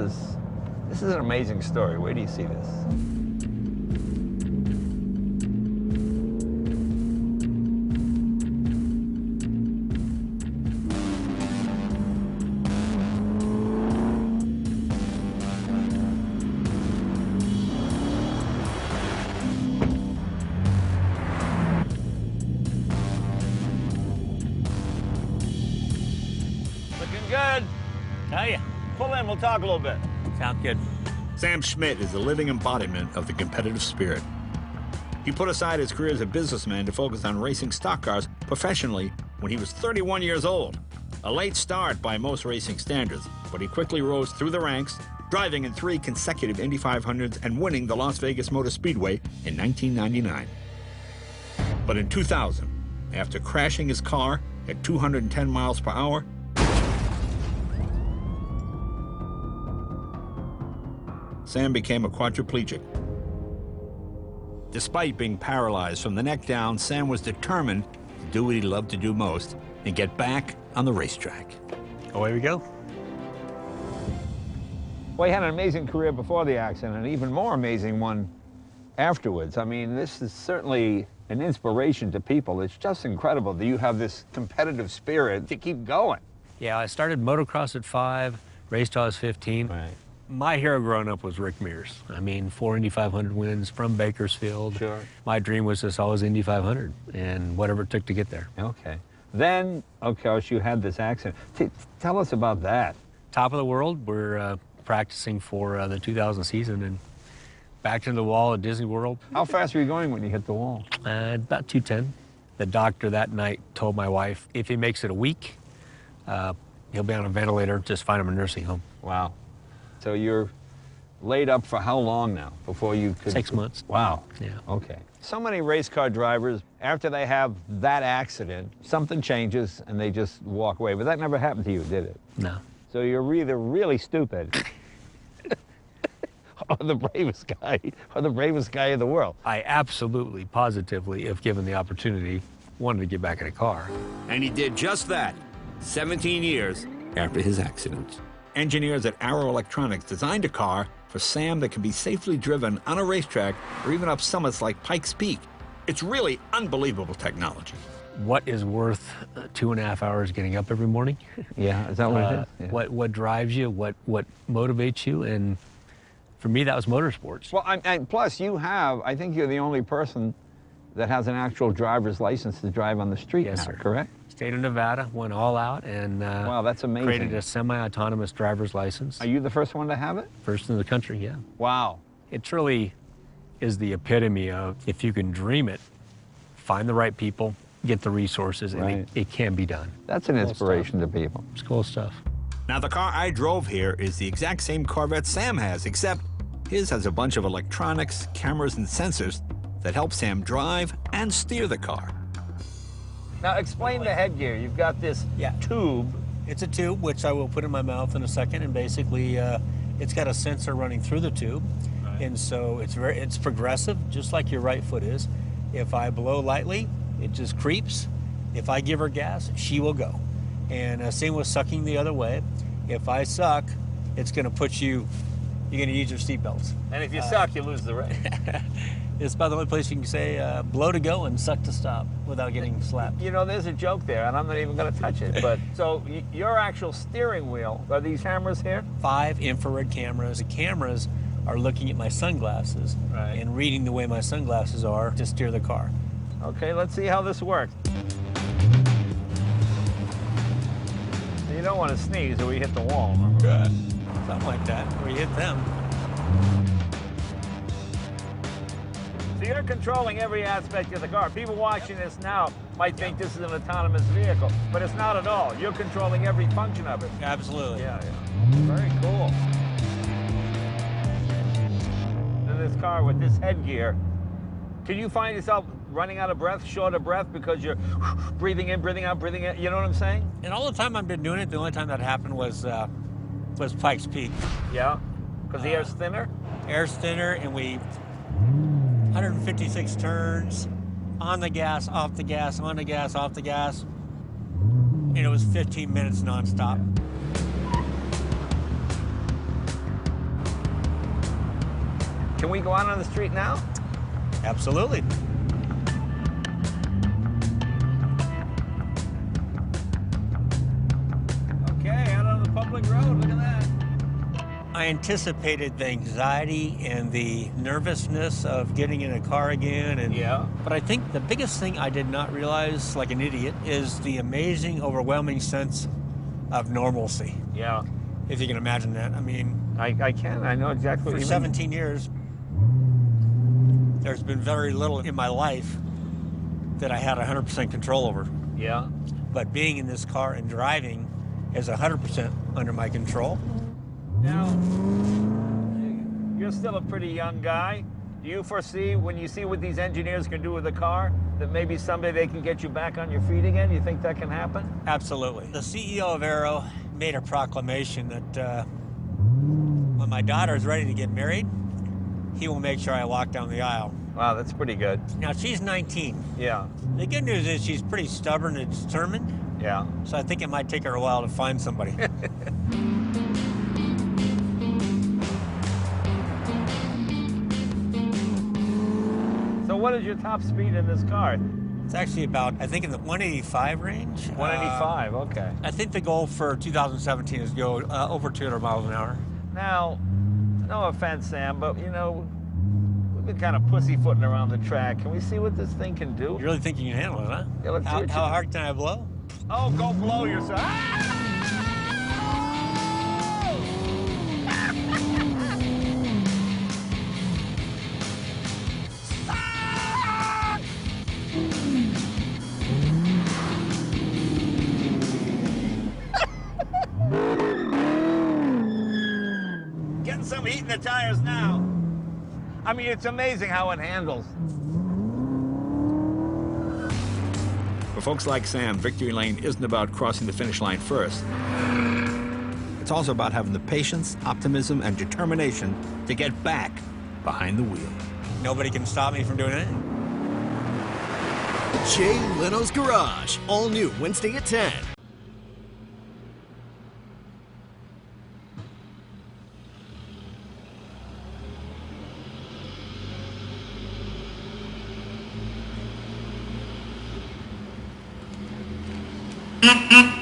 this is an amazing story. Where do you see this? Good. Hey, pull in, we'll talk a little bit. Sounds good. Sam Schmidt is a living embodiment of the competitive spirit. He put aside his career as a businessman to focus on racing stock cars professionally when he was 31 years old. A late start by most racing standards, but he quickly rose through the ranks, driving in 3 consecutive Indy 500s and winning the Las Vegas Motor Speedway in 1999. But in 2000, after crashing his car at 210 miles per hour, Sam became a quadriplegic. Despite being paralyzed from the neck down, Sam was determined to do what he loved to do most and get back on the racetrack. Away we go. Well, he had an amazing career before the accident, an even more amazing one afterwards. I mean, this is certainly an inspiration to people. It's just incredible that you have this competitive spirit to keep going. Yeah, I started motocross at 5, raced till I was 15. Right. My hero growing up was Rick Mears. I mean, 4 Indy 500 wins from Bakersfield. Sure. My dream was just always Indy 500 and whatever it took to get there. Okay. Then, of course, you had this accident. Tell us about that. Top of the world, we're practicing for the 2000 season and backed into the wall at Disney World. How fast were you going when you hit the wall? About 210. The doctor that night told my wife, if he makes it a week, he'll be on a ventilator, just find him a nursing home. Wow. So you're laid up for how long now before you could... 6 months. Wow. Yeah. Okay. So many race car drivers, after they have that accident, something changes and they just walk away. But that never happened to you, did it? No. So you're either really stupid or the bravest guy in the world. I absolutely, positively, if given the opportunity, wanted to get back in a car. And he did just that 17 years after his accident. Engineers at Arrow Electronics designed a car for Sam that can be safely driven on a racetrack or even up summits like Pikes Peak. It's really unbelievable technology. What is worth 2.5 hours getting up every morning? Yeah, is that what it is? Yeah. What drives you, what motivates you, and for me, that was motorsports. Well, and plus you have, I think you're the only person that has an actual driver's license to drive on the street Yes, now, sir. correct? State of Nevada, went all out and Wow, that's amazing. created a semi-autonomous driver's license. Are you the first one to have it? First in the country, yeah. Wow. It truly is the epitome of, if you can dream it, find the right people, get the resources, and Right. it can be done. That's an Cool inspiration to people. It's cool stuff. Now, the car I drove here is the exact same Corvette Sam has, except his has a bunch of electronics, cameras, and sensors that help Sam drive and steer the car. Now explain the headgear. You've got this tube. It's a tube, which I will put in my mouth in a second, and basically it's got a sensor running through the tube. Right. And so it's progressive, just like your right foot is. If I blow lightly, it just creeps. If I give her gas, she will go. And same with sucking the other way. If I suck, it's gonna put you're gonna use your seatbelts. And if you suck, you lose the race. It's about the only place you can say blow to go and suck to stop without getting slapped. You know, there's a joke there, and I'm not even going to touch it. But so your actual steering wheel, are these cameras here? 5 infrared cameras. The cameras are looking at my sunglasses and reading the way my sunglasses are to steer the car. Okay, let's see how this works. You don't want to sneeze or we hit the wall. Good. Something like that, or you hit them. So you're controlling every aspect of the car. People watching this now might think this is an autonomous vehicle, but it's not at all. You're controlling every function of it. Absolutely. Yeah. Very cool. In this car with this headgear, can you find yourself running out of breath, short of breath, because you're breathing in, breathing out, breathing in? You know what I'm saying? And all the time I've been doing it, the only time that happened was Pikes Peak. Yeah, because the air's thinner? Air's thinner, and we 156 turns, on the gas, off the gas, on the gas, off the gas, and it was 15 minutes nonstop. Can we go out on the street now? Absolutely. Okay, out on the public road, look at that. I anticipated the anxiety and the nervousness of getting in a car again. But I think the biggest thing I did not realize, like an idiot, is the amazing, overwhelming sense of normalcy. Yeah. If you can imagine that. I mean, I can. I know exactly what for you 17 years, there's been very little in my life that I had 100% control over. mean. Yeah. But being in this car and driving is 100% under my control. Now, you're still a pretty young guy. Do you foresee, when you see what these engineers can do with the car, that maybe someday they can get you back on your feet again? You think that can happen? Absolutely. The CEO of Aero made a proclamation that when my daughter is ready to get married, he will make sure I walk down the aisle. Wow, that's pretty good. Now, she's 19. Yeah. The good news is she's pretty stubborn and determined, Yeah. so I think it might take her a while to find somebody. So what is your top speed in this car? It's actually about, I think, in the 185 range. 185, okay. I think the goal for 2017 is to go over 200 miles an hour. Now, no offense, Sam, but you know, we've been kind of pussyfooting around the track. Can we see what this thing can do? You really think you can handle it, huh? Yeah, let's see what How you- hard can I blow? Oh, go blow yourself. Ah! Getting some heat in the tires now. I mean, it's amazing how it handles. For folks like Sam, victory lane isn't about crossing the finish line first. It's also about having the patience, optimism, and determination to get back behind the wheel. Nobody can stop me from doing it. Jay Leno's Garage, all new Wednesday at 10. Mm-hmm.